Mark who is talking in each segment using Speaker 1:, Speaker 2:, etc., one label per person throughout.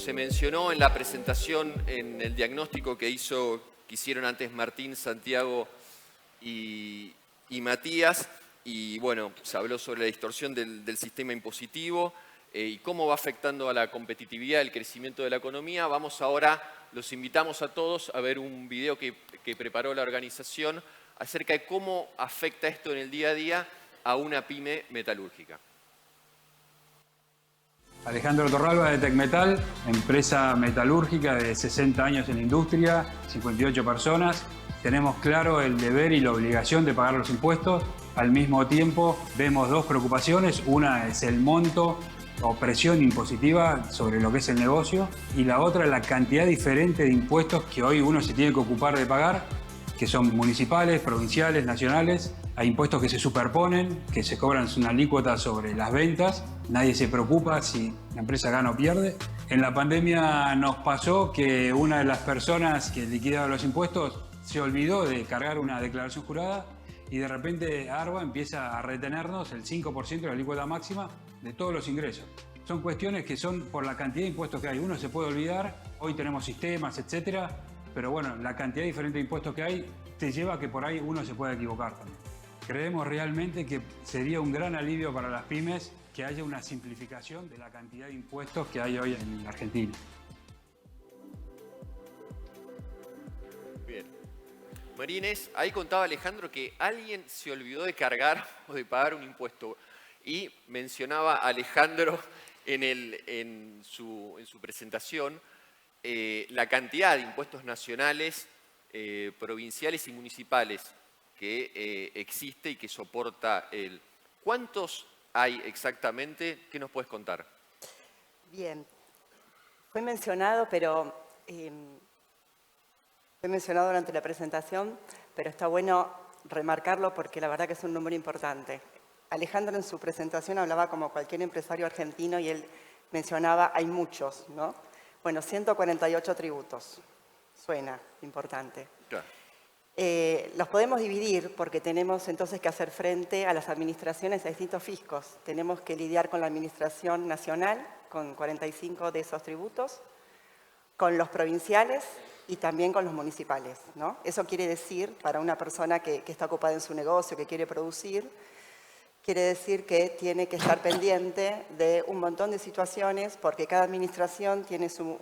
Speaker 1: se mencionó en la presentación, en el diagnóstico que hicieron antes Martín, Santiago y Matías, y bueno, se habló sobre la distorsión del sistema impositivo y cómo va afectando a la competitividad, el crecimiento de la economía. Vamos ahora, los invitamos a todos a ver un video que preparó la organización acerca de cómo afecta esto en el día a día a una pyme metalúrgica.
Speaker 2: Alejandro Torralba de Tecmetal, empresa metalúrgica de 60 años en la industria, 58 personas. Tenemos claro el deber y la obligación de pagar los impuestos. Al mismo tiempo vemos dos preocupaciones. Una es el monto o presión impositiva sobre lo que es el negocio, y la otra es la cantidad diferente de impuestos que hoy uno se tiene que ocupar de pagar, que son municipales, provinciales, nacionales. Hay impuestos que se superponen, que se cobran una alícuota sobre las ventas. Nadie se preocupa si la empresa gana o pierde. En la pandemia nos pasó que una de las personas que liquidaba los impuestos se olvidó de cargar una declaración jurada y de repente ARBA empieza a retenernos el 5% de la alícuota máxima de todos los ingresos. Son cuestiones que son por la cantidad de impuestos que hay. Uno se puede olvidar, hoy tenemos sistemas, etcétera, pero bueno, la cantidad diferente de impuestos que hay te lleva a que por ahí uno se pueda equivocar también. Creemos realmente que sería un gran alivio para las pymes que haya una simplificación de la cantidad de impuestos que hay hoy en Argentina.
Speaker 1: Bien. Marines, ahí contaba Alejandro que alguien se olvidó de cargar o de pagar un impuesto. Y mencionaba Alejandro en su presentación la cantidad de impuestos nacionales, provinciales y municipales que existe y que soporta él. ¿Cuántos hay exactamente? ¿Qué nos puedes contar?
Speaker 3: Bien, fue mencionado, fue mencionado durante la presentación, pero está bueno remarcarlo porque la verdad que es un número importante. Alejandro en su presentación hablaba como cualquier empresario argentino y él mencionaba, hay muchos, ¿no? Bueno, 148 tributos, suena importante.
Speaker 1: Claro.
Speaker 3: Los podemos dividir porque tenemos entonces que hacer frente a las administraciones, a distintos fiscos. Tenemos que lidiar con la administración nacional, con 45 de esos tributos, con los provinciales y también con los municipales, ¿no? Eso quiere decir, para una persona que está ocupada en su negocio, que quiere producir, quiere decir que tiene que estar pendiente de un montón de situaciones porque cada administración tiene su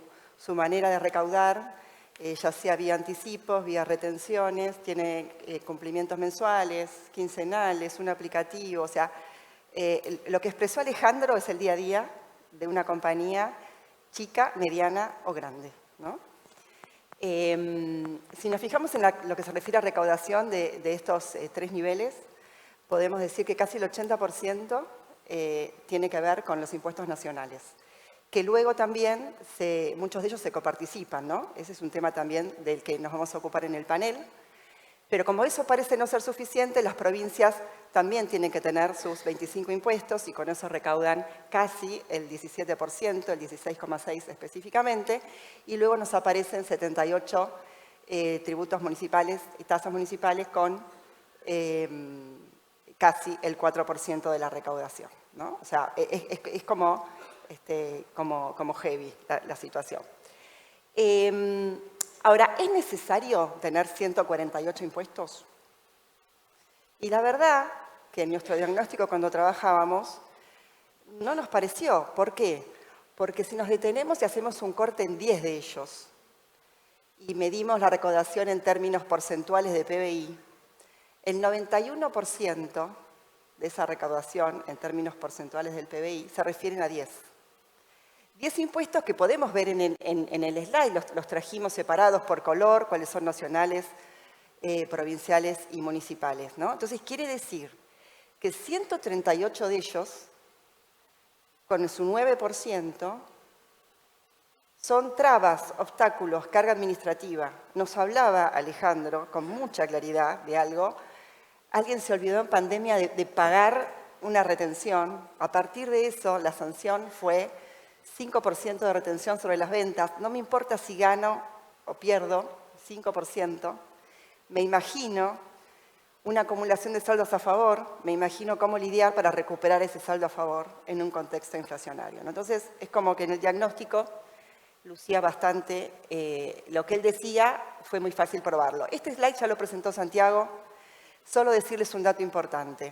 Speaker 3: manera de recaudar, ya sea vía anticipos, vía retenciones, tiene cumplimientos mensuales, quincenales, un aplicativo. O sea, lo que expresó Alejandro es el día a día de una compañía chica, mediana o grande, ¿no? Si nos fijamos en lo que se refiere a recaudación de estos tres niveles, podemos decir que casi el 80% tiene que ver con los impuestos nacionales, que luego también muchos de ellos se coparticipan, ¿no? Ese es un tema también del que nos vamos a ocupar en el panel. Pero como eso parece no ser suficiente, las provincias también tienen que tener sus 25 impuestos y con eso recaudan casi el 17%, el 16,6% específicamente, y luego nos aparecen 78 tributos municipales y tasas municipales con casi el 4% de la recaudación, ¿no? O sea, es como heavy la situación. Ahora, ¿es necesario tener 148 impuestos? Y la verdad que en nuestro diagnóstico cuando trabajábamos no nos pareció. ¿Por qué? Porque si nos detenemos y hacemos un corte en 10 de ellos y medimos la recaudación en términos porcentuales de PBI, el 91% de esa recaudación en términos porcentuales del PBI se refieren a 10. 10 impuestos que podemos ver en el slide, los trajimos separados por color, cuáles son nacionales, provinciales y municipales, ¿no? Entonces quiere decir que 138 de ellos, con su 9%, son trabas, obstáculos, carga administrativa. Nos hablaba Alejandro con mucha claridad de algo. Alguien se olvidó en pandemia de pagar una retención. A partir de eso, la sanción fue 5% de retención sobre las ventas. No me importa si gano o pierdo, 5%. Me imagino una acumulación de saldos a favor, me imagino cómo lidiar para recuperar ese saldo a favor en un contexto inflacionario, ¿no? Entonces, es como que en el diagnóstico lucía bastante lo que él decía, fue muy fácil probarlo. Este slide ya lo presentó Santiago, solo decirles un dato importante.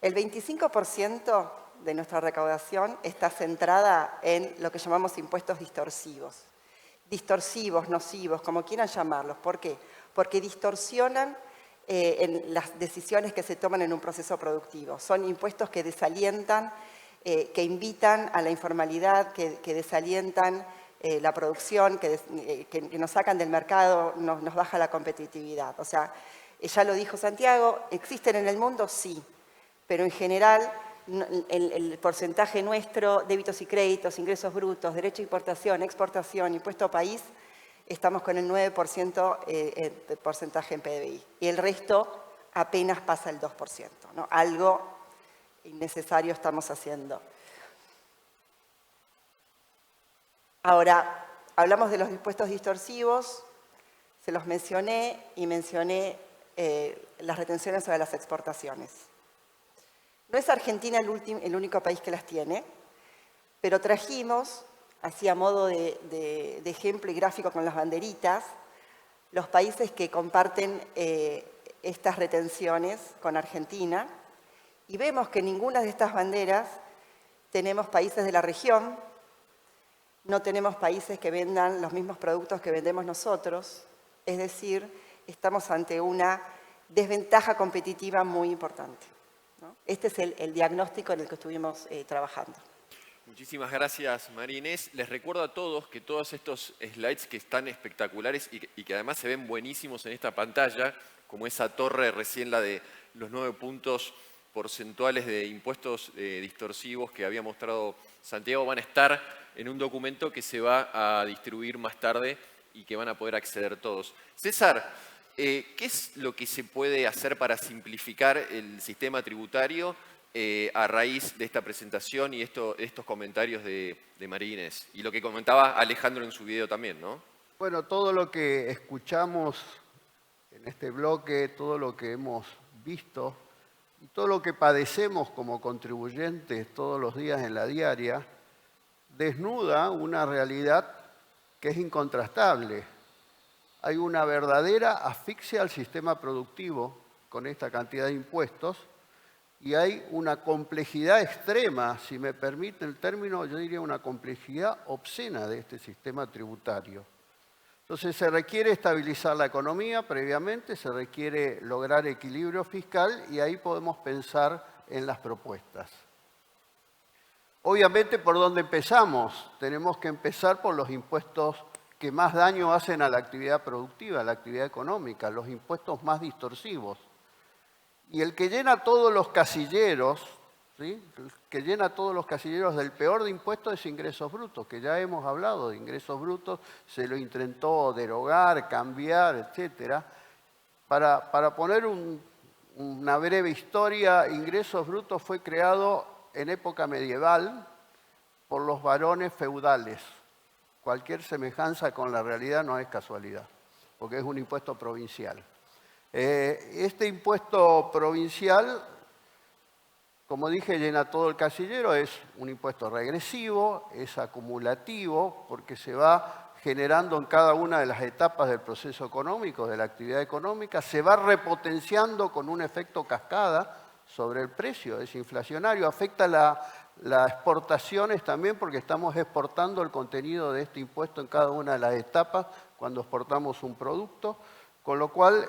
Speaker 3: El 25% de nuestra recaudación está centrada en lo que llamamos impuestos distorsivos. Distorsivos, nocivos, como quieran llamarlos. ¿Por qué? Porque distorsionan en las decisiones que se toman en un proceso productivo. Son impuestos que desalientan, que invitan a la informalidad, que desalientan la producción, que nos sacan del mercado, nos baja la competitividad. O sea, ya lo dijo Santiago, ¿existen en el mundo? Sí, pero en general el porcentaje nuestro, débitos y créditos, ingresos brutos, derecho a importación, exportación, impuesto a país, estamos con el 9% de porcentaje en PDI. Y el resto apenas pasa el 2%, ¿no? Algo innecesario estamos haciendo. Ahora, hablamos de los impuestos distorsivos, se los mencioné y mencioné las retenciones sobre las exportaciones. No es Argentina el único país que las tiene, pero trajimos, así a modo de ejemplo y gráfico con las banderitas, los países que comparten estas retenciones con Argentina, y vemos que en ninguna de estas banderas tenemos países de la región, no tenemos países que vendan los mismos productos que vendemos nosotros, es decir, estamos ante una desventaja competitiva muy importante, ¿no? Este es el diagnóstico en el que estuvimos trabajando.
Speaker 1: Muchísimas gracias, María Inés. Les recuerdo a todos que todos estos slides que están espectaculares y que además se ven buenísimos en esta pantalla, como esa torre recién, la de los 9 puntos porcentuales de impuestos distorsivos que había mostrado Santiago, van a estar en un documento que se va a distribuir más tarde y que van a poder acceder todos. César, ¿qué es lo que se puede hacer para simplificar el sistema tributario a raíz de esta presentación y estos comentarios de María Inés? Y lo que comentaba Alejandro en su video también, ¿no?
Speaker 4: Bueno, todo lo que escuchamos en este bloque, todo lo que hemos visto y todo lo que padecemos como contribuyentes todos los días en la diaria, desnuda una realidad que es incontrastable. Hay una verdadera asfixia al sistema productivo con esta cantidad de impuestos y hay una complejidad extrema, si me permite el término, yo diría una complejidad obscena de este sistema tributario. Entonces se requiere estabilizar la economía previamente, se requiere lograr equilibrio fiscal y ahí podemos pensar en las propuestas. Obviamente, ¿por dónde empezamos? Tenemos que empezar por los impuestos que más daño hacen a la actividad productiva, a la actividad económica, los impuestos más distorsivos. Y el que llena todos los casilleros, ¿sí? El que llena todos los casilleros del peor de impuestos es ingresos brutos, que ya hemos hablado de ingresos brutos, se lo intentó derogar, cambiar, etc. Para poner una breve historia, ingresos brutos fue creado en época medieval por los varones feudales. Cualquier semejanza con la realidad no es casualidad, porque es un impuesto provincial. Este impuesto provincial, como dije, llena todo el casillero, es un impuesto regresivo, es acumulativo, porque se va generando en cada una de las etapas del proceso económico, de la actividad económica, se va repotenciando con un efecto cascada sobre el precio, es inflacionario, afecta las exportaciones también porque estamos exportando el contenido de este impuesto en cada una de las etapas cuando exportamos un producto, con lo cual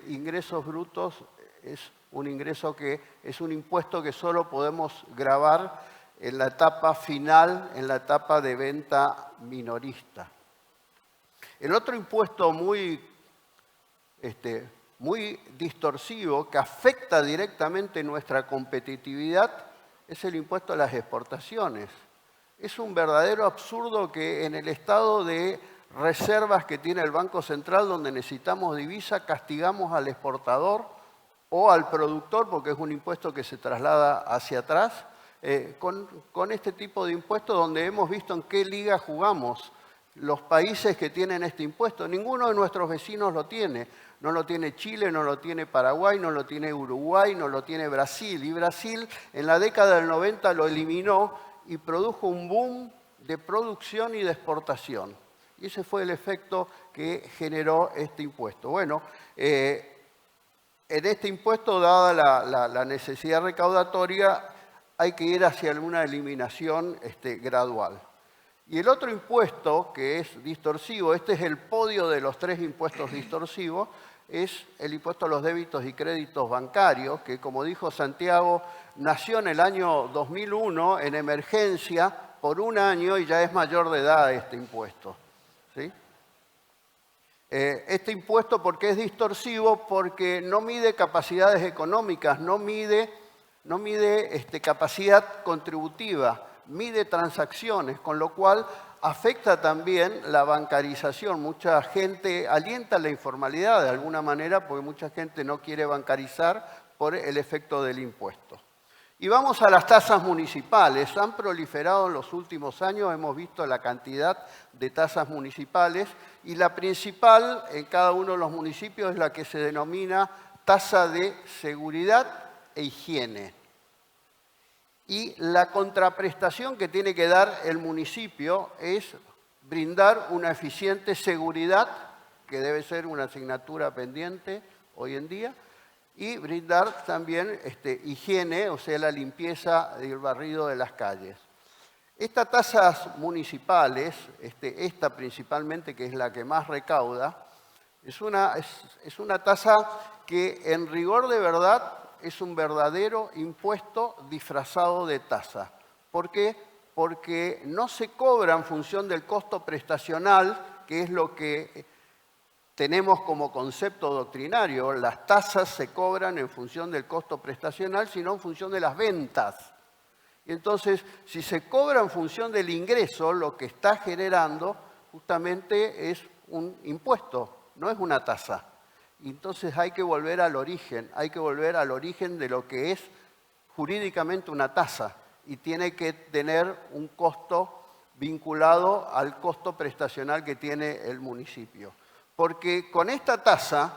Speaker 4: ingresos brutos es un ingreso que es un impuesto que solo podemos gravar en la etapa final, en la etapa de venta minorista. El otro impuesto muy distorsivo que afecta directamente nuestra competitividad es el impuesto a las exportaciones. Es un verdadero absurdo que en el estado de reservas que tiene el Banco Central, donde necesitamos divisa, castigamos al exportador o al productor, porque es un impuesto que se traslada hacia atrás, con este tipo de impuestos donde hemos visto en qué liga jugamos los países que tienen este impuesto. Ninguno de nuestros vecinos lo tiene. No lo tiene Chile, no lo tiene Paraguay, no lo tiene Uruguay, no lo tiene Brasil. Y Brasil en la década del 90 lo eliminó y produjo un boom de producción y de exportación. Y ese fue el efecto que generó este impuesto. Bueno, en este impuesto, dada la necesidad recaudatoria, hay que ir hacia una eliminación gradual. Y el otro impuesto, que es distorsivo, este es el podio de los 3 impuestos distorsivos, es el impuesto a los débitos y créditos bancarios, que como dijo Santiago, nació en el año 2001 en emergencia por 1 año y ya es mayor de edad este impuesto. ¿Sí? Este impuesto, ¿por qué es distorsivo? Porque no mide capacidades económicas, no mide capacidad contributiva, mide transacciones, con lo cual afecta también la bancarización. Mucha gente alienta la informalidad de alguna manera porque mucha gente no quiere bancarizar por el efecto del impuesto. Y vamos a las tasas municipales. Han proliferado en los últimos años, hemos visto la cantidad de tasas municipales y la principal en cada uno de los municipios es la que se denomina tasa de seguridad e higiene. Y la contraprestación que tiene que dar el municipio es brindar una eficiente seguridad, que debe ser una asignatura pendiente hoy en día, y brindar también higiene, o sea, la limpieza y el barrido de las calles. Estas tasas municipales, esta principalmente, que es la que más recauda, es una tasa que en rigor de verdad es un verdadero impuesto disfrazado de tasa. ¿Por qué? Porque no se cobra en función del costo prestacional, que es lo que tenemos como concepto doctrinario. Las tasas se cobran en función del costo prestacional, sino en función de las ventas. Y entonces, si se cobra en función del ingreso, lo que está generando justamente es un impuesto, no es una tasa. Y entonces hay que volver al origen de lo que es jurídicamente una tasa y tiene que tener un costo vinculado al costo prestacional que tiene el municipio. Porque con esta tasa,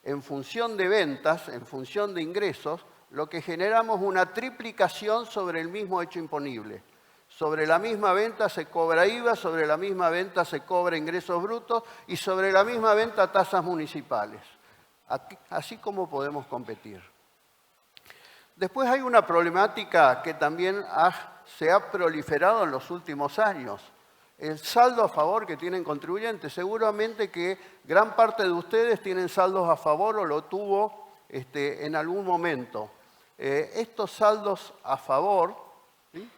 Speaker 4: en función de ventas, en función de ingresos, lo que generamos es una triplicación sobre el mismo hecho imponible. Sobre la misma venta se cobra IVA, sobre la misma venta se cobra ingresos brutos y sobre la misma venta tasas municipales. Así como podemos competir. Después hay una problemática que también se ha proliferado en los últimos años. El saldo a favor que tienen contribuyentes. Seguramente que gran parte de ustedes tienen saldos a favor o lo tuvo en algún momento. Estos saldos a favor, ¿sí?,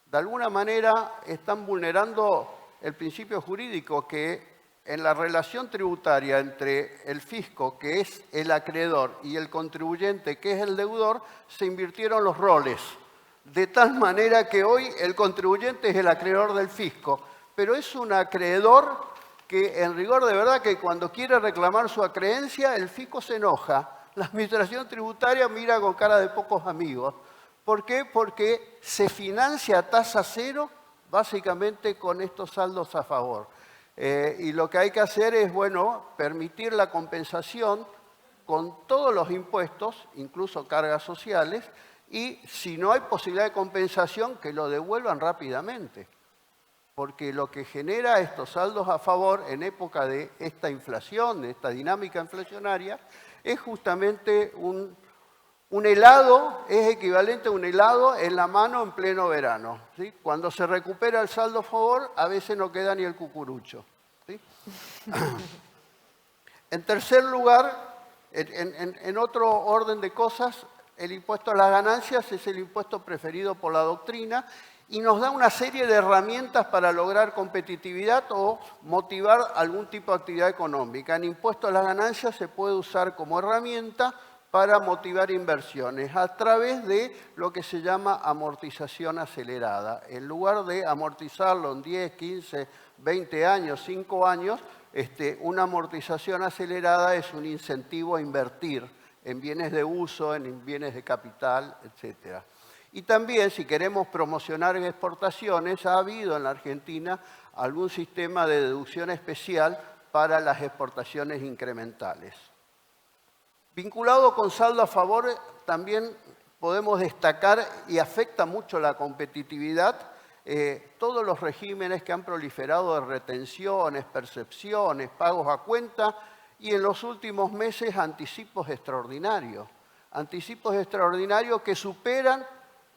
Speaker 4: de alguna manera están vulnerando el principio jurídico que en la relación tributaria entre el fisco, que es el acreedor, y el contribuyente, que es el deudor, se invirtieron los roles. De tal manera que hoy el contribuyente es el acreedor del fisco, pero es un acreedor que en rigor de verdad que cuando quiere reclamar su acreencia, el fisco se enoja. La administración tributaria mira con cara de pocos amigos. ¿Por qué? Porque se financia a tasa cero básicamente con estos saldos a favor. Y lo que hay que hacer es, bueno, permitir la compensación con todos los impuestos, incluso cargas sociales, y si no hay posibilidad de compensación, que lo devuelvan rápidamente. Porque lo que genera estos saldos a favor en época de esta inflación, de esta dinámica inflacionaria, es justamente un helado, es equivalente a un helado en la mano en pleno verano, ¿sí? Cuando se recupera el saldo a favor, a veces no queda ni el cucurucho, ¿sí? En tercer lugar, en otro orden de cosas, el impuesto a las ganancias es el impuesto preferido por la doctrina y nos da una serie de herramientas para lograr competitividad o motivar algún tipo de actividad económica. En impuesto a las ganancias se puede usar como herramienta para motivar inversiones a través de lo que se llama amortización acelerada. En lugar de amortizarlo en 10, 15, 20 años, 5 años, una amortización acelerada es un incentivo a invertir en bienes de uso, en bienes de capital, etc. Y también, si queremos promocionar exportaciones, ha habido en la Argentina algún sistema de deducción especial para las exportaciones incrementales. Vinculado con saldo a favor, también podemos destacar, y afecta mucho la competitividad, todos los regímenes que han proliferado de retenciones, percepciones, pagos a cuenta y en los últimos meses anticipos extraordinarios. Anticipos extraordinarios que superan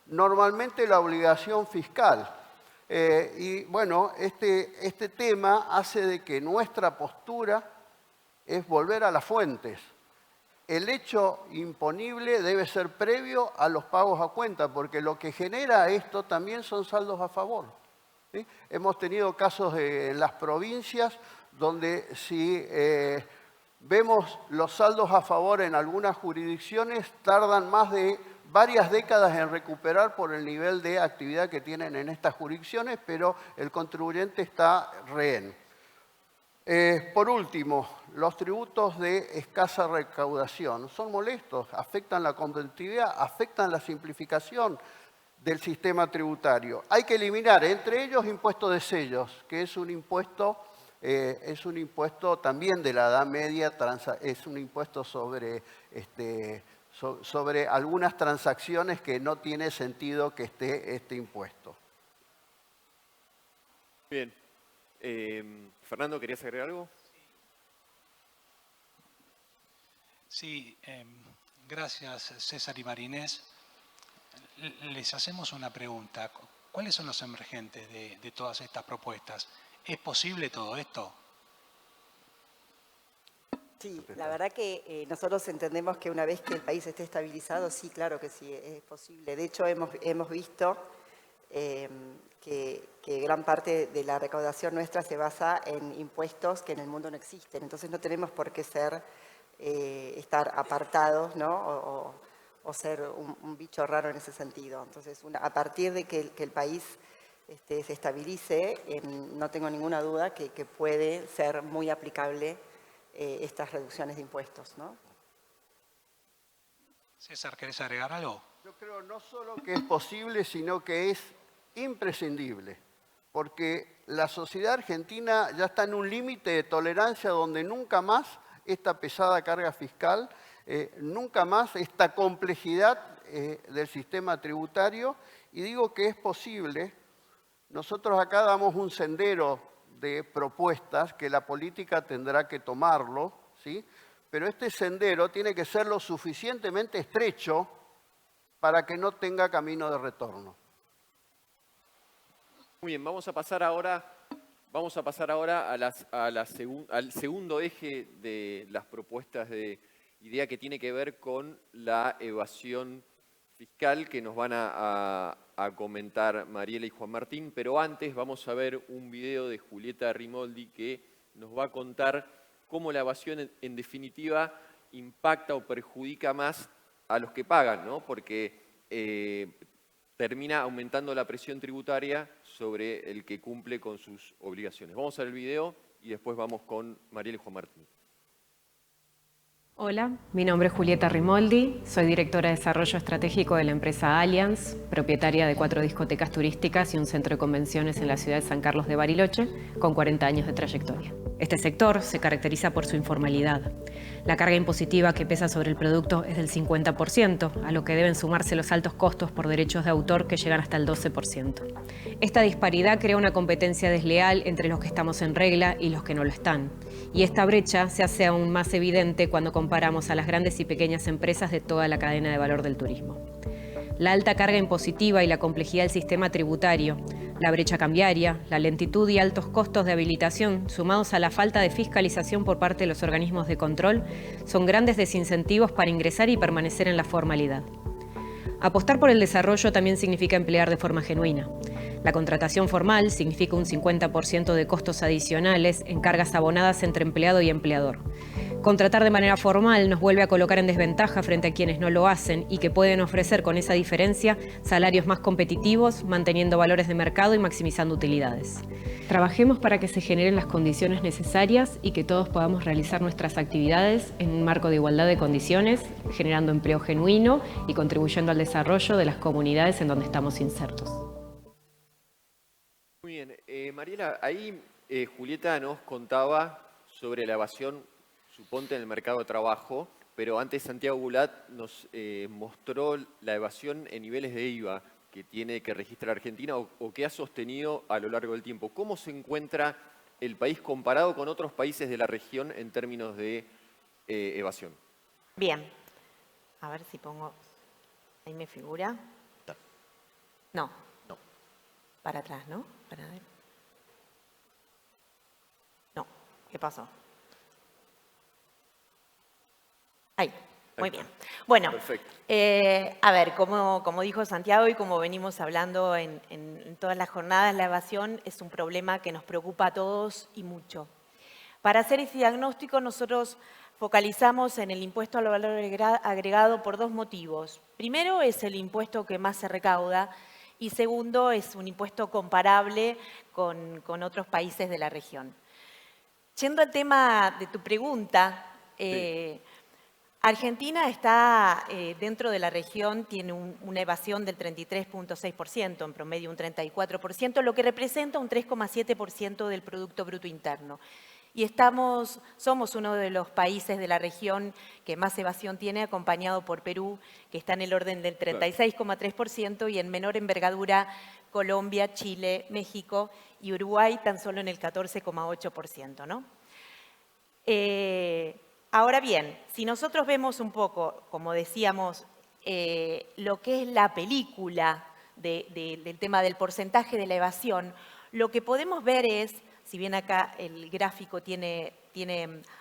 Speaker 4: normalmente la obligación fiscal. Y bueno, este tema hace de que nuestra postura es volver a las fuentes. El hecho imponible debe ser previo a los pagos a cuenta, porque lo que genera esto también son saldos a favor, ¿sí? Hemos tenido casos en las provincias donde si vemos los saldos a favor en algunas jurisdicciones, tardan más de varias décadas en recuperar por el nivel de actividad que tienen en estas jurisdicciones, pero el contribuyente está rehén. Por último, los tributos de escasa recaudación son molestos, afectan la competitividad, afectan la simplificación del sistema tributario. Hay que eliminar, entre ellos, impuestos de sellos, que es un impuesto también de la Edad Media, es un impuesto sobre algunas transacciones que no tiene sentido que esté este impuesto.
Speaker 1: Bien. Fernando, ¿querías agregar algo?
Speaker 5: Sí, gracias César y Marinés. Les hacemos una pregunta. ¿Cuáles son los emergentes de todas estas propuestas? ¿Es posible todo esto?
Speaker 3: Sí, la verdad que nosotros entendemos que una vez que el país esté estabilizado, sí, claro que sí, es posible. De hecho, hemos visto que gran parte de la recaudación nuestra se basa en impuestos que en el mundo no existen. Entonces no tenemos por qué estar apartados, ¿no? o ser un bicho raro en ese sentido. Entonces, a partir de que el país se estabilice, no tengo ninguna duda que puede ser muy aplicable estas reducciones de impuestos, ¿no?
Speaker 5: César, ¿querés agregar algo?
Speaker 4: Yo creo no solo que es posible, sino que es imprescindible, porque la sociedad argentina ya está en un límite de tolerancia donde nunca más esta pesada carga fiscal, nunca más esta complejidad del sistema tributario, y digo que es posible. Nosotros acá damos un sendero de propuestas que la política tendrá que tomarlo, ¿sí? Pero este sendero tiene que ser lo suficientemente estrecho para que no tenga camino de retorno.
Speaker 1: Muy bien, vamos a pasar ahora al segundo eje de las propuestas de idea que tiene que ver con la evasión fiscal que nos van a comentar Mariela y Juan Martín, pero antes vamos a ver un video de Julieta Rimoldi que nos va a contar cómo la evasión en definitiva impacta o perjudica más a los que pagan, ¿no? Porque termina aumentando la presión tributaria sobre el que cumple con sus obligaciones. Vamos a ver el video y después vamos con Mariela y Juan Martín.
Speaker 6: Hola, mi nombre es Julieta Rimoldi, soy directora de Desarrollo Estratégico de la empresa Allianz, propietaria de 4 discotecas turísticas y un centro de convenciones en la ciudad de San Carlos de Bariloche, con 40 años de trayectoria. Este sector se caracteriza por su informalidad. La carga impositiva que pesa sobre el producto es del 50%, a lo que deben sumarse los altos costos por derechos de autor que llegan hasta el 12%. Esta disparidad crea una competencia desleal entre los que estamos en regla y los que no lo están. Y esta brecha se hace aún más evidente cuando comparamos a las grandes y pequeñas empresas de toda la cadena de valor del turismo. La alta carga impositiva y la complejidad del sistema tributario, la brecha cambiaria, la lentitud y altos costos de habilitación, sumados a la falta de fiscalización por parte de los organismos de control, son grandes desincentivos para ingresar y permanecer en la formalidad. Apostar por el desarrollo también significa emplear de forma genuina. La contratación formal significa un 50% de costos adicionales en cargas abonadas entre empleado y empleador. Contratar de manera formal nos vuelve a colocar en desventaja frente a quienes no lo hacen y que pueden ofrecer con esa diferencia salarios más competitivos, manteniendo valores de mercado y maximizando utilidades. Trabajemos para que se generen las condiciones necesarias y que todos podamos realizar nuestras actividades en un marco de igualdad de condiciones, generando empleo genuino y contribuyendo al desarrollo de las comunidades en donde estamos insertos.
Speaker 1: Muy bien. Mariela, ahí Julieta nos contaba sobre la evasión, suponte, en el mercado de trabajo, pero antes Santiago Bulat nos mostró la evasión en niveles de IVA. que tiene que registrar Argentina o que ha sostenido a lo largo del tiempo. ¿Cómo se encuentra el país comparado con otros países de la región en términos de evasión?
Speaker 7: Bien. A ver si pongo... Ahí me figura. No.
Speaker 8: No.
Speaker 7: Para atrás, ¿no? Para ver. No. ¿Qué pasó? Ahí. Muy bien. Bueno, a ver, como dijo Santiago y como venimos hablando en todas las jornadas, la evasión es un problema que nos preocupa a todos y mucho. Para hacer ese diagnóstico nosotros focalizamos en el impuesto al valor agregado por dos motivos. Primero, es el impuesto que más se recauda y segundo, es un impuesto comparable con otros países de la región. Yendo al tema de tu pregunta, sí. Argentina está dentro de la región, tiene una evasión del 33.6%, en promedio un 34%, lo que representa un 3,7% del Producto Bruto Interno. Y somos uno de los países de la región que más evasión tiene, acompañado por Perú, que está en el orden del 36,3%, y en menor envergadura Colombia, Chile, México y Uruguay tan solo en el 14,8%, ¿no? Ahora bien, si nosotros vemos un poco, como decíamos, lo que es la película del tema del porcentaje de la evasión, lo que podemos ver es, si bien acá el gráfico tiene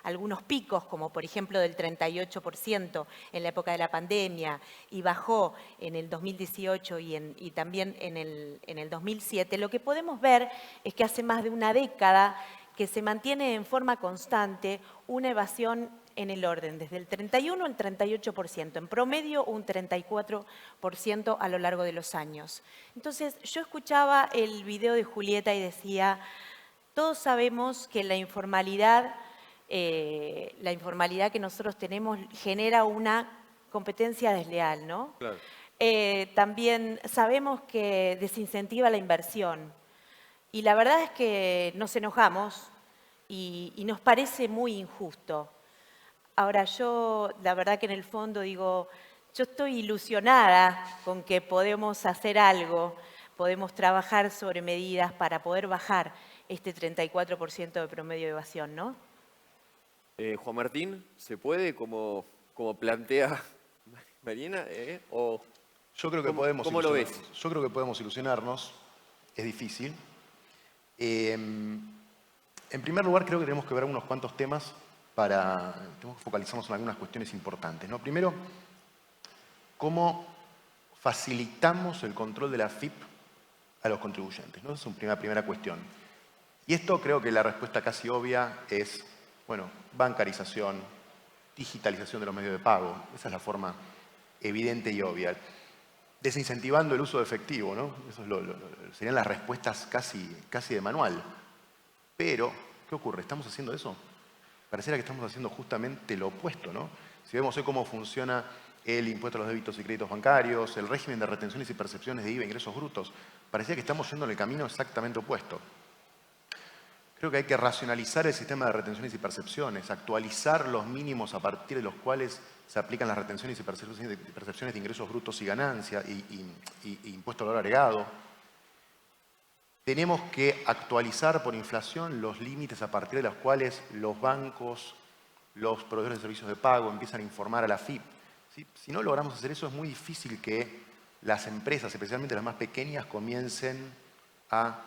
Speaker 7: algunos picos, como por ejemplo del 38% en la época de la pandemia y bajó en el 2018 y también en el 2007, lo que podemos ver es que hace más de una década que se mantiene en forma constante una evasión en el orden, desde el 31 al 38%, en promedio un 34% a lo largo de los años. Entonces, yo escuchaba el video de Julieta y decía, todos sabemos que la informalidad que nosotros tenemos genera una competencia desleal, ¿no?
Speaker 1: Claro.
Speaker 7: También sabemos que desincentiva la inversión. Y la verdad es que nos enojamos y nos parece muy injusto. Ahora yo, la verdad que en el fondo digo, yo estoy ilusionada con que podemos hacer algo, podemos trabajar sobre medidas para poder bajar este 34% de promedio de evasión, ¿no?
Speaker 1: Juan Martín, ¿se puede como plantea Mariana?
Speaker 8: Yo creo que podemos
Speaker 1: ¿Cómo lo ves?
Speaker 8: Yo creo que podemos ilusionarnos. Es difícil. En primer lugar, creo que tenemos que ver unos cuantos temas tenemos que focalizarnos en algunas cuestiones importantes, ¿no? Primero, cómo facilitamos el control de la FIP a los contribuyentes, ¿no? Esa es una primera cuestión. Y esto creo que la respuesta casi obvia es, bueno, bancarización, digitalización de los medios de pago. Esa es la forma evidente y obvia. Desincentivando el uso de efectivo, ¿no? Eso serían las respuestas casi de manual. Pero, ¿qué ocurre? ¿Estamos haciendo eso? Pareciera que estamos haciendo justamente lo opuesto, ¿no? Si vemos hoy cómo funciona el impuesto a los débitos y créditos bancarios, el régimen de retenciones y percepciones de IVA, ingresos brutos, parecía que estamos yendo en el camino exactamente opuesto. Creo que hay que racionalizar el sistema de retenciones y percepciones, actualizar los mínimos a partir de los cuales se aplican las retenciones y percepciones de ingresos brutos y ganancias y impuesto al valor agregado. Tenemos que actualizar por inflación los límites a partir de los cuales los bancos, los proveedores de servicios de pago empiezan a informar a la FIP. ¿Sí? Si no logramos hacer eso, es muy difícil que las empresas, especialmente las más pequeñas, comiencen a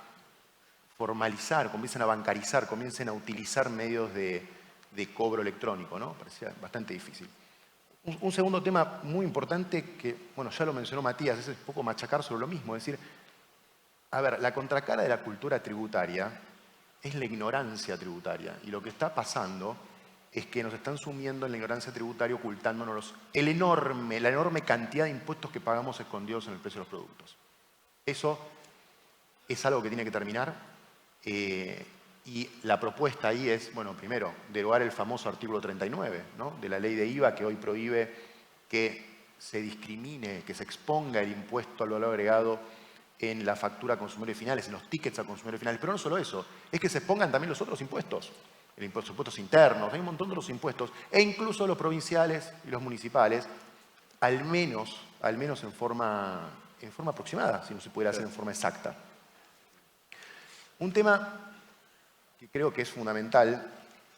Speaker 8: formalizar, comiencen a bancarizar, comiencen a utilizar medios de cobro electrónico, ¿no? Parecía bastante difícil. Un segundo tema muy importante que, bueno, ya lo mencionó Matías, es un poco machacar sobre lo mismo, es decir, a ver, la contracara de la cultura tributaria es la ignorancia tributaria. Y lo que está pasando es que nos están sumiendo en la ignorancia tributaria, ocultándonos la enorme cantidad de impuestos que pagamos escondidos en el precio de los productos. Eso es algo que tiene que terminar. Y la propuesta ahí es, bueno, primero, derogar el famoso artículo 39, ¿no?, de la ley de IVA, que hoy prohíbe que se discrimine, que se exponga el impuesto al valor agregado en la factura a consumidores finales, en los tickets a consumidores finales. Pero no solo eso, es que se expongan también los otros impuestos. Los impuestos internos, hay un montón de los impuestos, e incluso los provinciales y los municipales, al menos en forma en forma aproximada, si no se pudiera hacer en forma exacta. Un tema que creo que es fundamental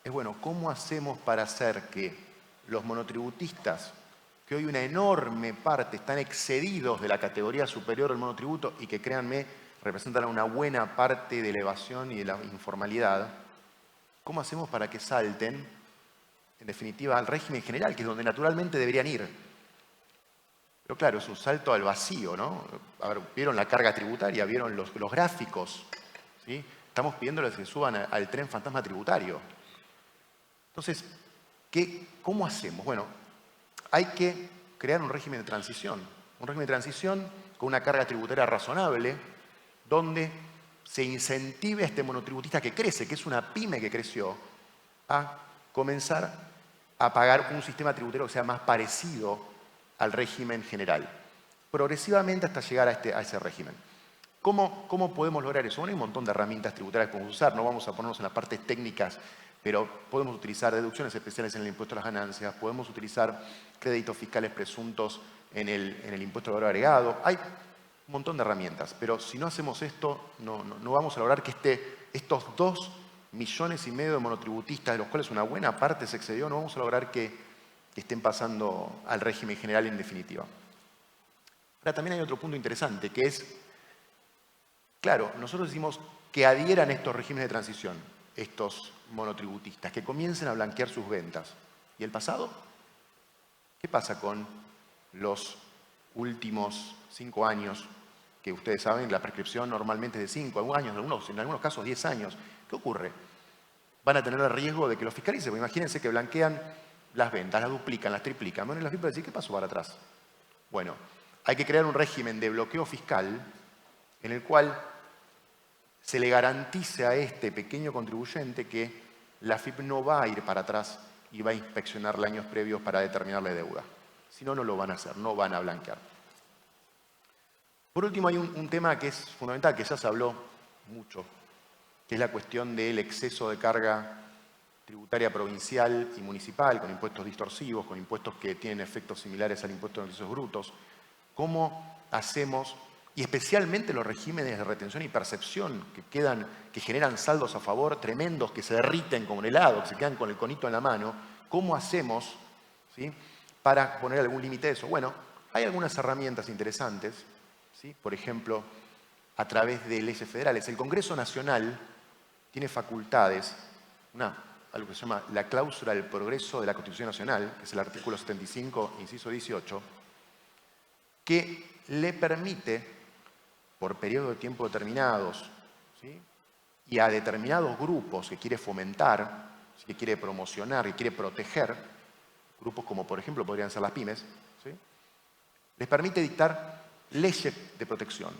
Speaker 8: es, bueno, ¿cómo hacemos para hacer que los monotributistas, que hoy una enorme parte están excedidos de la categoría superior del monotributo y que, créanme, representan una buena parte de la evasión y de la informalidad, ¿cómo hacemos para que salten, en definitiva, al régimen general, que es donde naturalmente deberían ir? Pero claro, es un salto al vacío, ¿no? A ver, ¿vieron la carga tributaria? ¿Vieron los gráficos? ¿Sí? Estamos pidiéndoles que suban al tren fantasma tributario. Entonces, ¿cómo hacemos? Bueno, hay que crear un régimen de transición. Un régimen de transición con una carga tributaria razonable, donde se incentive a este monotributista que crece, que es una pyme que creció, a comenzar a pagar un sistema tributario que sea más parecido al régimen general, progresivamente hasta llegar a ese régimen. ¿Cómo podemos lograr eso? Bueno, hay un montón de herramientas tributarias que podemos usar, no vamos a ponernos en las partes técnicas, pero podemos utilizar deducciones especiales en el impuesto a las ganancias, podemos utilizar créditos fiscales presuntos en el impuesto al valor agregado. Hay un montón de herramientas, pero si no hacemos esto, no vamos a lograr que estos 2,5 millones de monotributistas, de los cuales una buena parte se excedió, no vamos a lograr que estén pasando al régimen general en definitiva. Ahora, también hay otro punto interesante, que es, claro, nosotros decimos que adhieran estos regímenes de transición, estos monotributistas, que comiencen a blanquear sus ventas. ¿Y el pasado? ¿Qué pasa con los últimos 5 años? Que ustedes saben, la prescripción normalmente es de 5 años, en algunos casos 10 años. ¿Qué ocurre? Van a tener el riesgo de que los fiscalicen, porque imagínense que blanquean las ventas, las duplican, las triplican. Bueno, y las FIP van a decir, ¿qué pasó para atrás? Bueno, hay que crear un régimen de bloqueo fiscal en el cual se le garantice a este pequeño contribuyente que la FIP no va a ir para atrás y va a inspeccionarle años previos para determinarle deuda. Si no, no lo van a hacer, no van a blanquear. Por último, hay un tema que es fundamental, que ya se habló mucho, que es la cuestión del exceso de carga tributaria provincial y municipal, con impuestos distorsivos, con impuestos que tienen efectos similares al impuesto de ingresos brutos. ¿Cómo hacemos, y especialmente los regímenes de retención y percepción que generan saldos a favor tremendos, que se derriten como un helado, que se quedan con el conito en la mano, cómo hacemos, ¿sí?, para poner algún límite a eso? Bueno, hay algunas herramientas interesantes, ¿sí? Por ejemplo, a través de leyes federales. El Congreso Nacional tiene facultades, algo que se llama la cláusula del progreso de la Constitución Nacional, que es el artículo 75, inciso 18, que le permite, por periodos de tiempo determinados, ¿sí?, y a determinados grupos que quiere fomentar, que quiere promocionar, que quiere proteger, grupos como por ejemplo podrían ser las pymes, ¿sí?, les permite dictar leyes de protección.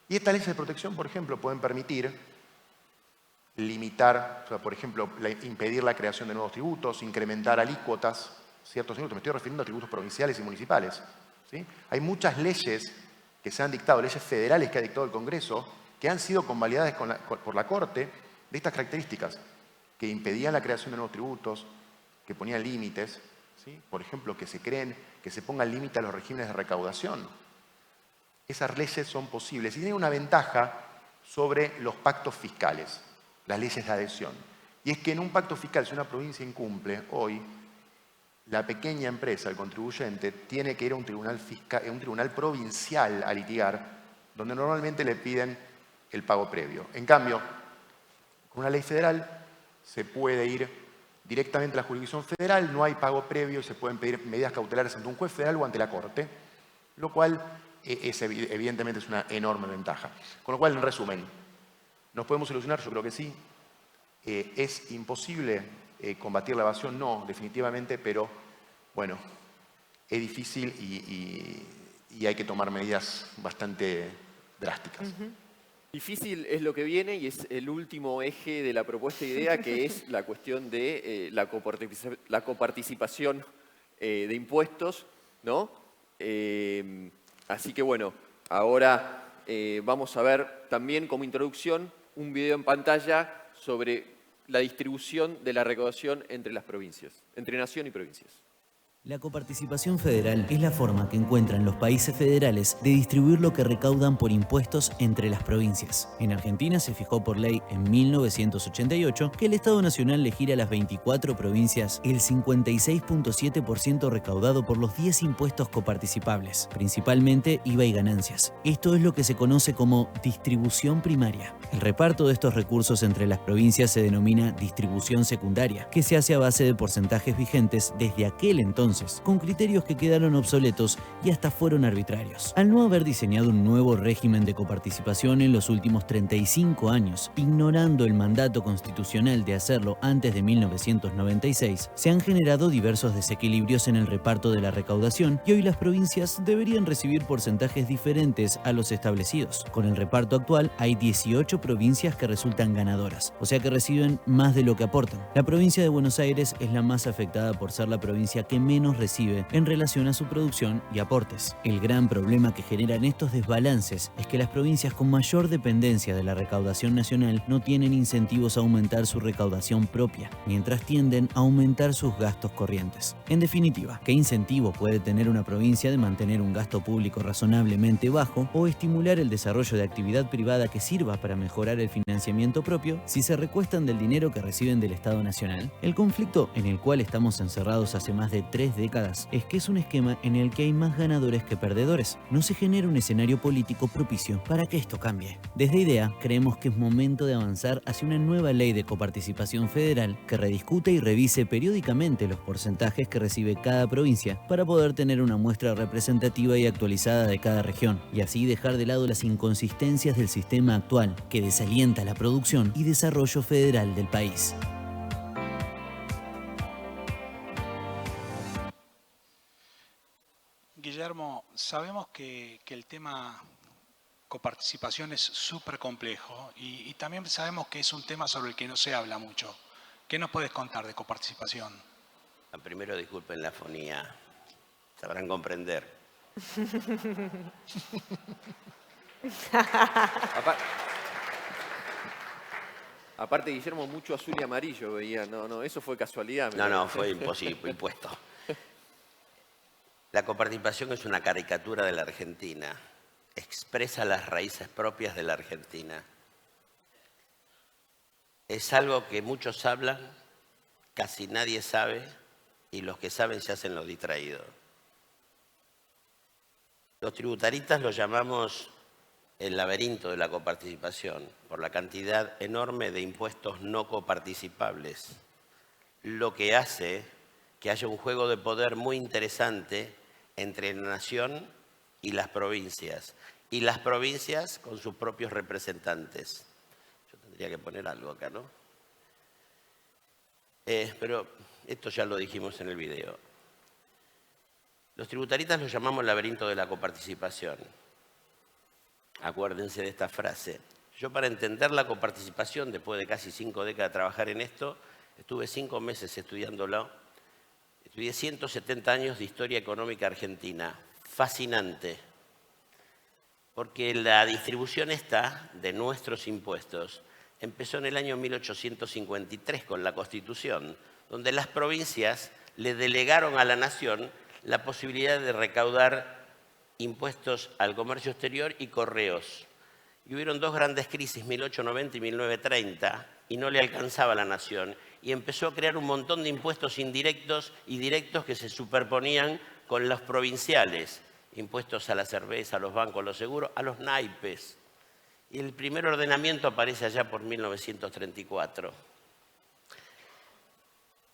Speaker 8: Y estas leyes de protección, por ejemplo, pueden permitir limitar, o sea, por ejemplo, impedir la creación de nuevos tributos, incrementar alícuotas, ciertos tributos. Me estoy refiriendo a tributos provinciales y municipales, ¿sí? Hay muchas leyes que se han dictado, leyes federales que ha dictado el Congreso, que han sido convalidadas por la Corte de estas características, que impedían la creación de nuevos tributos, que ponían límites, ¿sí? Por ejemplo, que se pongan límite a los regímenes de recaudación. Esas leyes son posibles y tienen una ventaja sobre los pactos fiscales, las leyes de adhesión. Y es que en un pacto fiscal, si una provincia incumple, hoy la pequeña empresa, el contribuyente, tiene que ir a un tribunal provincial a litigar, donde normalmente le piden el pago previo. En cambio, con una ley federal se puede ir directamente a la jurisdicción federal, no hay pago previo y se pueden pedir medidas cautelares ante un juez federal o ante la Corte, lo cual evidentemente es una enorme ventaja. Con lo cual, en resumen, ¿nos podemos solucionar? Yo creo que sí. ¿Es imposible combatir la evasión? No, definitivamente, pero bueno, es difícil y hay que tomar medidas bastante drásticas.
Speaker 1: Difícil es lo que viene y es el último eje de la propuesta de idea, que es la cuestión de la coparticipación de impuestos, ¿no? Así que bueno, ahora vamos a ver también como introducción un video en pantalla sobre la distribución de la recaudación entre las provincias, entre nación y provincias.
Speaker 9: La coparticipación federal es la forma que encuentran los países federales de distribuir lo que recaudan por impuestos entre las provincias. En Argentina se fijó por ley en 1988 que el Estado Nacional le gira a las 24 provincias el 56.7% recaudado por los 10 impuestos coparticipables, principalmente IVA y ganancias. Esto es lo que se conoce como distribución primaria. El reparto de estos recursos entre las provincias se denomina distribución secundaria, que se hace a base de porcentajes vigentes desde aquel entonces, con criterios que quedaron obsoletos y hasta fueron arbitrarios. Al no haber diseñado un nuevo régimen de coparticipación en los últimos 35 años, ignorando el mandato constitucional de hacerlo antes de 1996, se han generado diversos desequilibrios en el reparto de la recaudación y hoy las provincias deberían recibir porcentajes diferentes a los establecidos. Con el reparto actual hay 18 provincias que resultan ganadoras, o sea que reciben más de lo que aportan. La provincia de Buenos Aires es la más afectada por ser la provincia que menos recibe en relación a su producción y aportes. El gran problema que generan estos desbalances es que las provincias con mayor dependencia de la recaudación nacional no tienen incentivos a aumentar su recaudación propia, mientras tienden a aumentar sus gastos corrientes. En definitiva, ¿qué incentivo puede tener una provincia de mantener un gasto público razonablemente bajo o estimular el desarrollo de actividad privada que sirva para mejorar el financiamiento propio si se recuestan del dinero que reciben del Estado Nacional? El conflicto en el cual estamos encerrados hace más de 3 décadas es que es un esquema en el que hay más ganadores que perdedores. No se genera un escenario político propicio para que esto cambie. Desde IDEA creemos que es momento de avanzar hacia una nueva ley de coparticipación federal que rediscute y revise periódicamente los porcentajes que recibe cada provincia para poder tener una muestra representativa y actualizada de cada región y así dejar de lado las inconsistencias del sistema actual que desalienta la producción y desarrollo federal del país.
Speaker 5: Guillermo, sabemos que el tema coparticipación es súper complejo y también sabemos que es un tema sobre el que no se habla mucho. ¿Qué nos puedes contar de coparticipación?
Speaker 10: Primero, disculpen la fonía, sabrán comprender.
Speaker 1: Aparte, Guillermo, mucho azul y amarillo veía. No, eso fue casualidad.
Speaker 10: No, fue impuesto. La coparticipación es una caricatura de la Argentina. Expresa las raíces propias de la Argentina. Es algo que muchos hablan, casi nadie sabe, y los que saben se hacen los distraídos. Los tributaristas lo llamamos el laberinto de la coparticipación, por la cantidad enorme de impuestos no coparticipables, lo que hace que haya un juego de poder muy interesante entre la nación y las provincias con sus propios representantes. Yo tendría que poner algo acá, ¿no? Pero esto ya lo dijimos en el video. Los tributaristas lo llamamos laberinto de la coparticipación. Acuérdense de esta frase. Yo, para entender la coparticipación, después de casi 5 décadas de trabajar en esto, estuve 5 meses estudiándolo. Estudié 170 años de historia económica argentina. Fascinante. Porque la distribución esta de nuestros impuestos empezó en el año 1853 con la Constitución, donde las provincias le delegaron a la nación la posibilidad de recaudar impuestos al comercio exterior y correos. Y hubieron 2 grandes crisis, 1890 y 1930, y no le alcanzaba a la nación. Y empezó a crear un montón de impuestos indirectos y directos que se superponían con los provinciales. Impuestos a la cerveza, a los bancos, a los seguros, a los naipes. Y el primer ordenamiento aparece allá por 1934.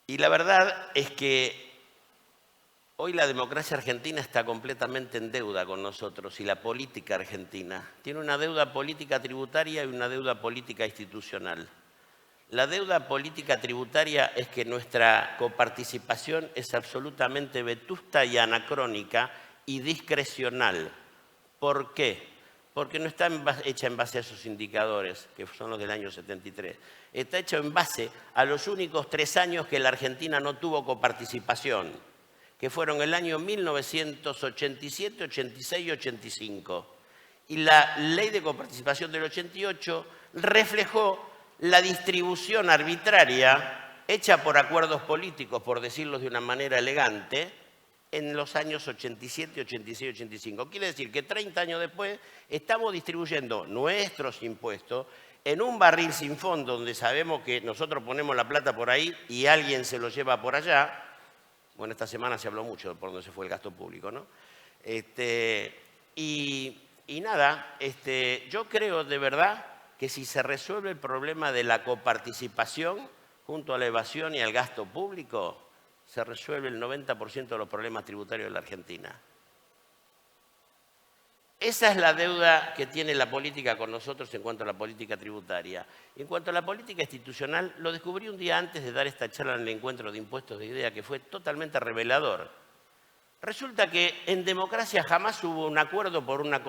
Speaker 10: Y la verdad es que hoy la democracia argentina está completamente en deuda con nosotros y la política argentina. Tiene una deuda política tributaria y una deuda política institucional. La deuda política tributaria es que nuestra coparticipación es absolutamente vetusta y anacrónica y discrecional. ¿Por qué? Porque no está hecha en base a esos indicadores, que son los del año 73. Está hecha en base a los únicos 3 años que la Argentina no tuvo coparticipación, que fueron el año 1987, 86 y 85. Y la ley de coparticipación del 88 reflejó la distribución arbitraria hecha por acuerdos políticos, por decirlo de una manera elegante, en los años 87, 86, 85. Quiere decir que 30 años después estamos distribuyendo nuestros impuestos en un barril sin fondo donde sabemos que nosotros ponemos la plata por ahí y alguien se lo lleva por allá. Bueno, esta semana se habló mucho de por dónde se fue el gasto público, ¿no? Y nada, yo creo de verdad que si se resuelve el problema de la coparticipación junto a la evasión y al gasto público, se resuelve el 90% de los problemas tributarios de la Argentina. Esa es la deuda que tiene la política con nosotros en cuanto a la política tributaria. En cuanto a la política institucional, lo descubrí un día antes de dar esta charla en el encuentro de impuestos de idea, que fue totalmente revelador. Resulta que en democracia jamás hubo un acuerdo por una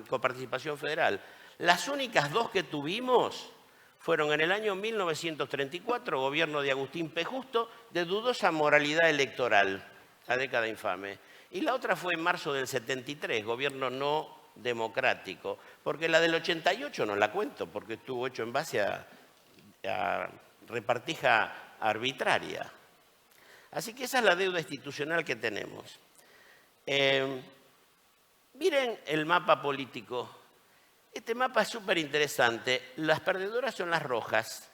Speaker 10: coparticipación federal. Las únicas dos que tuvimos fueron en el año 1934, gobierno de Agustín P. Justo, de dudosa moralidad electoral, la década infame. Y la otra fue en marzo del 73, gobierno no democrático, porque la del 88 no la cuento, porque estuvo hecho en base a repartija arbitraria. Así que esa es la deuda institucional que tenemos. Miren el mapa político. Este mapa es súper interesante. Las perdedoras son las rojas.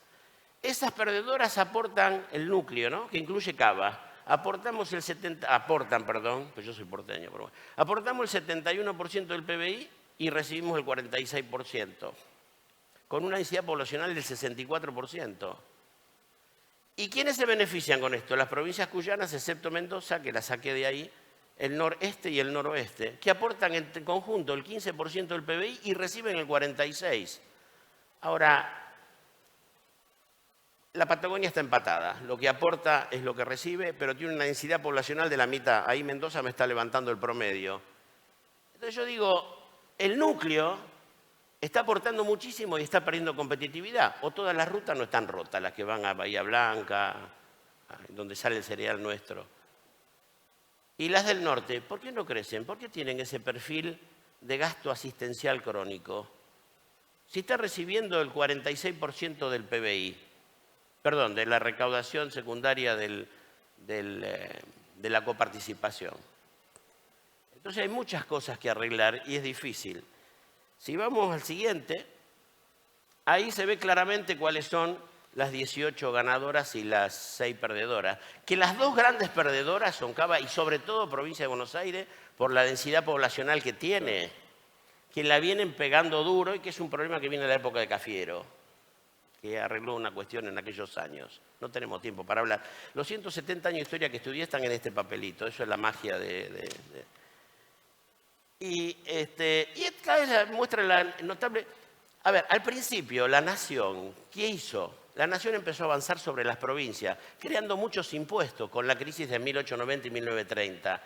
Speaker 10: Esas perdedoras aportan el núcleo, ¿no? Que incluye Cava. Aportamos el 71% del PBI y recibimos el 46%, con una densidad poblacional del 64%. ¿Y quiénes se benefician con esto? Las provincias cuyanas, excepto Mendoza, que la saqué de ahí, el noreste y el noroeste, que aportan en conjunto el 15% del PBI y reciben el 46%. Ahora, la Patagonia está empatada. Lo que aporta es lo que recibe, pero tiene una densidad poblacional de la mitad. Ahí Mendoza me está levantando el promedio. Entonces yo digo, el núcleo está aportando muchísimo y está perdiendo competitividad. O todas las rutas no están rotas, las que van a Bahía Blanca, donde sale el cereal nuestro. Y las del norte, ¿por qué no crecen? ¿Por qué tienen ese perfil de gasto asistencial crónico? Si está recibiendo el 46% del PBI, perdón, de la recaudación secundaria de la coparticipación. Entonces hay muchas cosas que arreglar y es difícil. Si vamos al siguiente, ahí se ve claramente cuáles son las 18 ganadoras y las 6 perdedoras. Que las dos grandes perdedoras son Cava y sobre todo Provincia de Buenos Aires por la densidad poblacional que tiene, que la vienen pegando duro y que es un problema que viene de la época de Cafiero, que arregló una cuestión en aquellos años. No tenemos tiempo para hablar. Los 170 años de historia que estudié están en este papelito. Eso es la magia Y cada vez muestra la notable... A ver, al principio, la nación, ¿qué hizo? La nación empezó a avanzar sobre las provincias, creando muchos impuestos con la crisis de 1890 y 1930.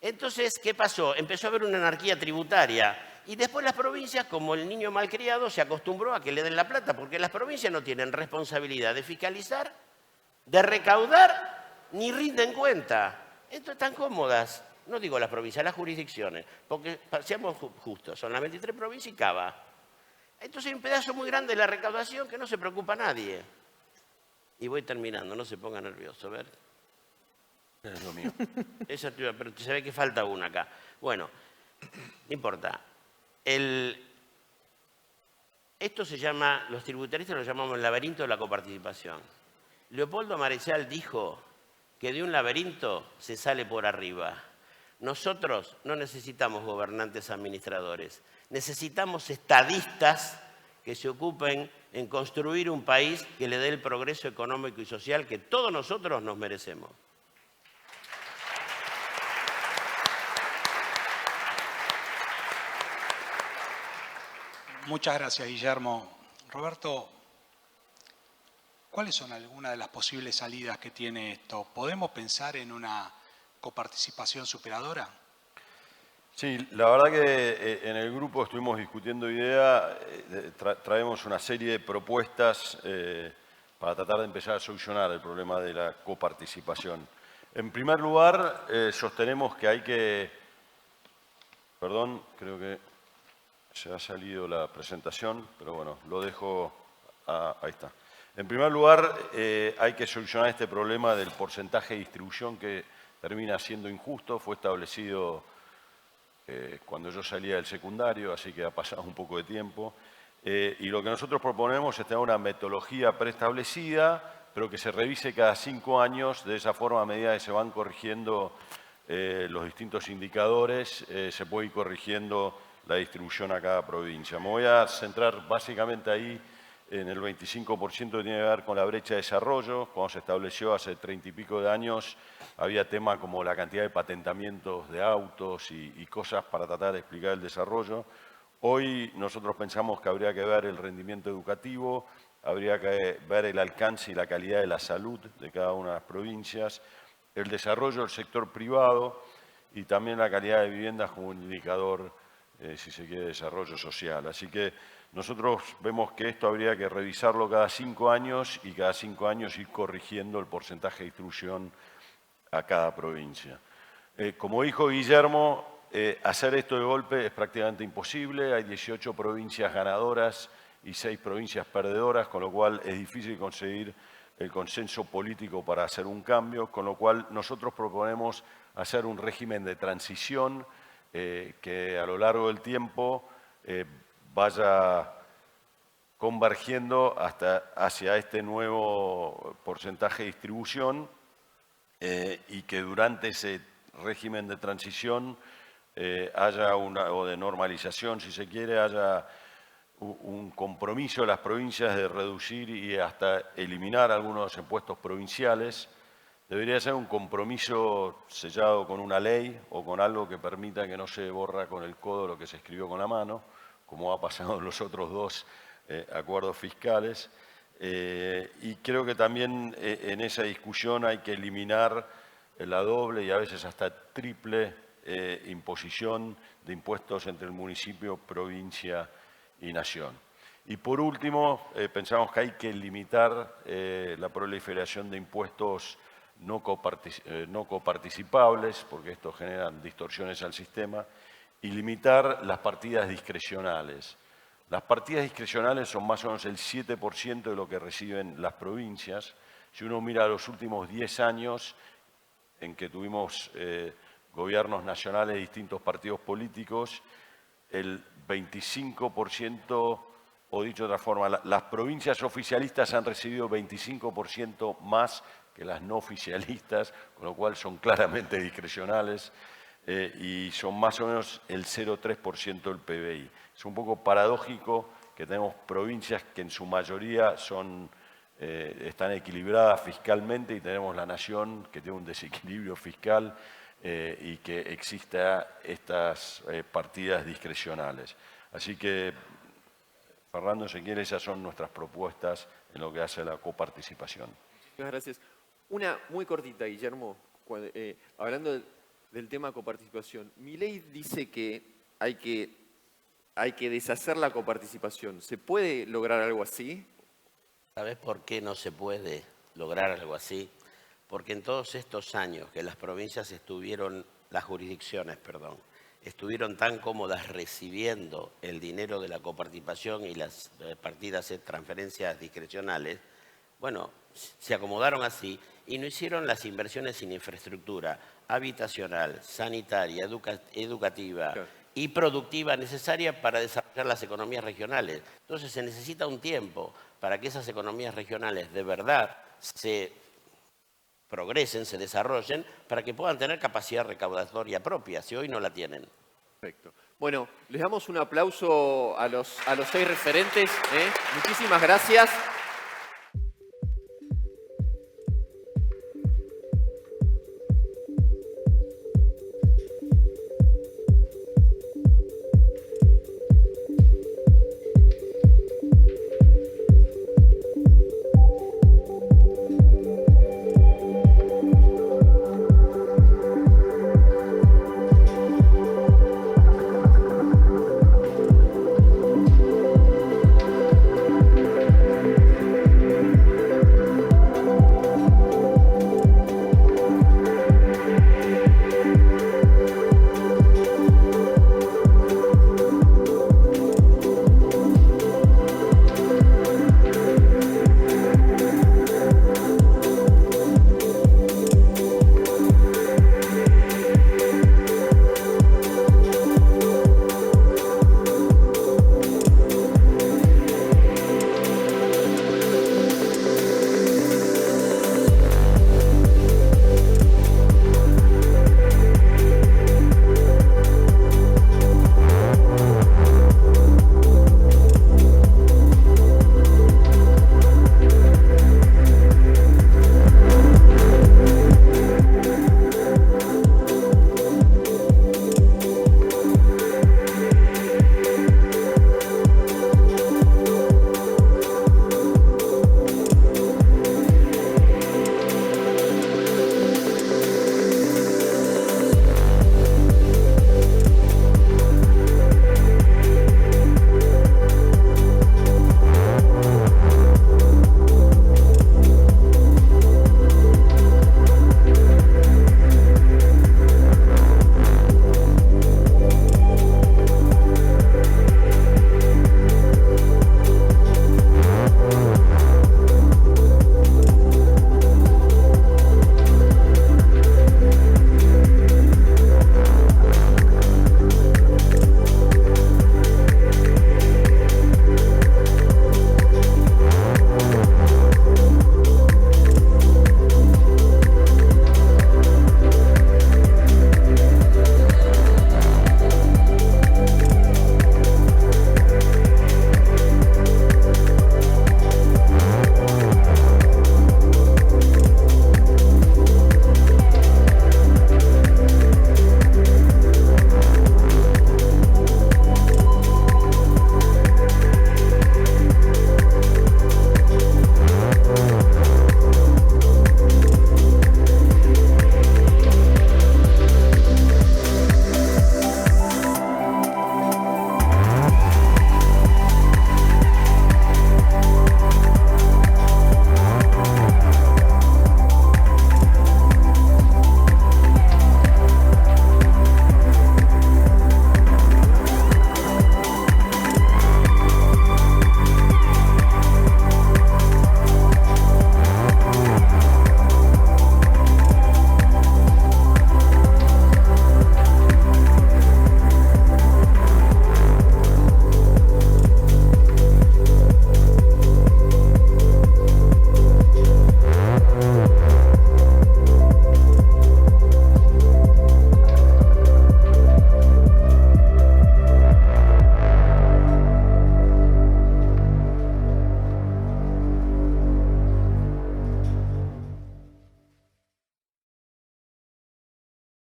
Speaker 10: Entonces, ¿qué pasó? Empezó a haber una anarquía tributaria. Y después las provincias, como el niño malcriado, se acostumbró a que le den la plata, porque las provincias no tienen responsabilidad de fiscalizar, de recaudar, ni rinden cuenta. Entonces están cómodas. No digo las provincias, las jurisdicciones, porque seamos justos, son las 23 provincias y Cava. Entonces hay un pedazo muy grande de la recaudación que no se preocupa a nadie. Y voy terminando, no se ponga nervioso, a ver.
Speaker 11: Es lo mío.
Speaker 10: Pero se ve que falta una acá. Bueno, no importa. Esto se llama, los tributaristas lo llamamos el laberinto de la coparticipación. Leopoldo Marechal dijo que de un laberinto se sale por arriba. Nosotros no necesitamos gobernantes administradores, necesitamos estadistas que se ocupen en construir un país que le dé el progreso económico y social que todos nosotros nos merecemos.
Speaker 5: Muchas gracias, Guillermo. Roberto, ¿cuáles son algunas de las posibles salidas que tiene esto? ¿Podemos pensar en una coparticipación superadora?
Speaker 11: Sí, la verdad que en el grupo estuvimos discutiendo ideas, traemos una serie de propuestas para tratar de empezar a solucionar el problema de la coparticipación. En primer lugar, sostenemos que hay que... Perdón, creo que se ha salido la presentación, pero bueno, lo dejo... ahí está. En primer lugar, hay que solucionar este problema del porcentaje de distribución que termina siendo injusto. Fue establecido cuando yo salía del secundario, así que ha pasado un poco de tiempo. Y lo que nosotros proponemos es tener una metodología preestablecida, pero que se revise cada 5 años. De esa forma, a medida que se van corrigiendo los distintos indicadores, se puede ir corrigiendo la distribución a cada provincia. Me voy a centrar básicamente ahí en el 25% que tiene que ver con la brecha de desarrollo. Cuando se estableció hace 30 y pico de años, había temas como la cantidad de patentamientos de autos y cosas para tratar de explicar el desarrollo. Hoy nosotros pensamos que habría que ver el rendimiento educativo, habría que ver el alcance y la calidad de la salud de cada una de las provincias, el desarrollo del sector privado y también la calidad de viviendas como un indicador, si se quiere, de desarrollo social. Así que nosotros vemos que esto habría que revisarlo cada 5 años y cada 5 años ir corrigiendo el porcentaje de distribución a cada provincia. Como dijo Guillermo, hacer esto de golpe es prácticamente imposible. Hay 18 provincias ganadoras y 6 provincias perdedoras, con lo cual es difícil conseguir el consenso político para hacer un cambio, con lo cual nosotros proponemos hacer un régimen de transición que a lo largo del tiempo vaya convergiendo hacia este nuevo porcentaje de distribución y que durante ese régimen de transición haya o de normalización, si se quiere, haya un compromiso de las provincias de reducir y hasta eliminar algunos de los impuestos provinciales. Debería ser un compromiso sellado con una ley o con algo que permita que no se borra con el codo lo que se escribió con la mano, como ha pasado en los otros 2 acuerdos fiscales. Y creo que también en esa discusión hay que eliminar la doble y a veces hasta triple imposición de impuestos entre el municipio, provincia y nación. Y por último, pensamos que hay que limitar la proliferación de impuestos no coparticipables, porque esto genera distorsiones al sistema, y limitar las partidas discrecionales. Las partidas discrecionales son más o menos el 7% de lo que reciben las provincias. Si uno mira los últimos 10 años en que tuvimos gobiernos nacionales de distintos partidos políticos, el 25%, o dicho de otra forma, las provincias oficialistas han recibido 25% más que las no oficialistas, con lo cual son claramente discrecionales y son más o menos el 0,3% del PBI. Es un poco paradójico que tenemos provincias que en su mayoría están equilibradas fiscalmente y tenemos la nación que tiene un desequilibrio fiscal y que exista estas partidas discrecionales. Así que, Fernando, si quiere, esas son nuestras propuestas en lo que hace a la coparticipación.
Speaker 1: Muchas gracias. Una muy cortita, Guillermo, hablando del tema coparticipación. Mi ley dice que hay que deshacer la coparticipación. ¿Se puede lograr algo así?
Speaker 10: ¿Sabes por qué no se puede lograr algo así? Porque en todos estos años que las provincias las jurisdicciones, estuvieron tan cómodas recibiendo el dinero de la coparticipación y las partidas de transferencias discrecionales, bueno, se acomodaron así y no hicieron las inversiones en infraestructura habitacional, sanitaria, educativa y productiva necesaria para desarrollar las economías regionales. Entonces se necesita un tiempo para que esas economías regionales de verdad se progresen, se desarrollen, para que puedan tener capacidad recaudatoria propia, si hoy no la tienen.
Speaker 1: Perfecto. Bueno, les damos un aplauso a los 6 referentes. Muchísimas gracias.